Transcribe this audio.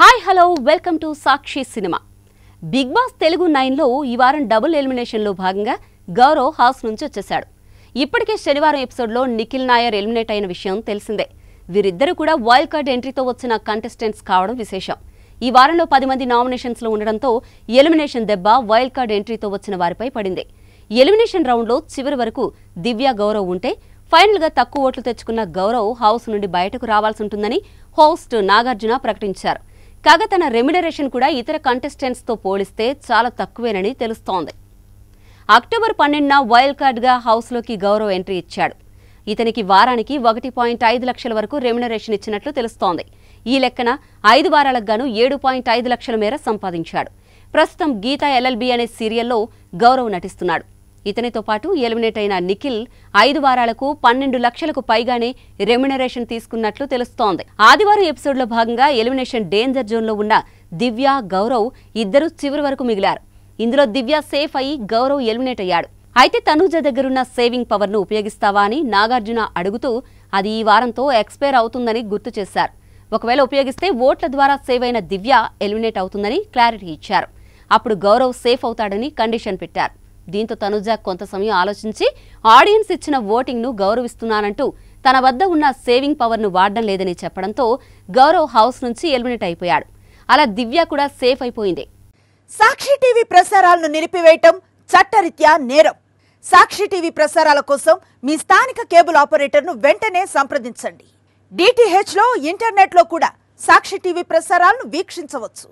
Hi hello welcome to Sakshi cinema. Big boss Telugu 9లో ఈ వారం డబుల్ ఎలిమినేషన్లో భాగంగా గౌరవ్ హౌస్ నుంచి వచ్చేశాడు. ఇప్పటికే శనివారం ఎపిసోడ్లో నిఖిల్ నాయర్ ఎలిమినేట్ అయిన విషయం తెలిసిందే. వీరిద్దరూ కూడా వైల్డ్ కార్డ్ ఎంట్రీతో వచ్చిన కంటెస్టెంట్స్ కావడం విశేషం. ఈ వారంలో 10 మంది నామినేషన్స్లో ఉండడంతో ఎలిమినేషన్ దెబ్బ వైల్డ్ కార్డ్ ఎంట్రీతో వచ్చిన వారిపై పడింది. ఎలిమినేషన్ రౌండ్లో చివరి వరకు దివ్య గౌరవ్ ఉంటే ఫైనల్ గా తక్కువ ఓట్లు తెచ్చుకున్న గౌరవ్ హౌస్ నుండి బయటకు రావాల్సి ఉంటుందని హోస్ట్ నాగార్జున ప్రకటించారు. కాగా తన రెమ్యునరేషన్ కూడా ఇతర కంటెస్టెంట్స్ తో పోలిస్తే చాలా తక్కువేనని తెలుస్తోంది. అక్టోబర్ 12న వైల్డ్ కార్డ్ గా హౌస్ లోకి గౌరవ్ ఎంట్రీ ఇచ్చాడు. ఇతనికి వారానికి 1.5 లక్షల వరకు రెమ్యునరేషన్ ఇచ్చినట్లు తెలుస్తోంది. ఈ లెక్కన 5 వారాలకు గాను 7.5 లక్షల మేర సంపాదించాడు. ప్రస్తుతం గీతా LLB అనే సీరియల్లో గౌరవ్ నటిస్తున్నాడు. ఇతనితో పాటు ఎలిమినేట్ అయిన నిఖిల్ 5 వారాలకు 12 లక్షలకు పైగానే రెమ్యునరేషన్ తీసుకున్నట్లు తెలుస్తోంది. ఆదివారం ఎపిసోడ్లో భాగంగా ఎలిమినేషన్ డేంజర్ జోన్లో ఉన్న దివ్య, గౌరవ్ ఇద్దరు చివరి వరకు మిగిలారు. ఇందులో దివ్య సేఫ్ అయి గౌరవ్ ఎలిమినేట్ అయ్యాడు. అయితే తనూజ దగ్గరున్న సేవింగ్ పవర్ను ఉపయోగిస్తావా అని నాగార్జున అడుగుతూ అది ఈ వారంతో ఎక్స్పైర్ అవుతుందని గుర్తు చేశారు. ఒకవేళ ఉపయోగిస్తే ఓట్ల ద్వారా సేవ్ అయిన దివ్య ఎలిమినేట్ అవుతుందని క్లారిటీ ఇచ్చారు. అప్పుడు గౌరవ్ సేఫ్ అవుతాడని కండిషన్ పెట్టారు. దీంతో తనుజ కొంత సమయం ఆలోచించి ఆడియన్స్ ఇచ్చిన ఓటింగ్ ను గౌరవిస్తున్నానంటూ తన వద్ద ఉన్న సేవింగ్ పవర్ ను వాడడం లేదని చెప్పడంతో గౌరవ్ హౌస్ నుంచి ఎలిమినేట్ అయిపోయాడు. అలా దివ్య కూడా సేఫ్ అయిపోయింది. సాక్షి టీవీ ప్రసారాలను నిలిపివేయటం చట్టరీత్యా నేరం. సాక్షి టీవీ ప్రసారాల కోసం మీ స్థానిక కేబుల్ ఆపరేటర్ ను వెంటనే సంప్రదించండి. DTH లో ఇంటర్నెట్ లో కూడా సాక్షి టీవీ ప్రసారాలను వీక్షించవచ్చు.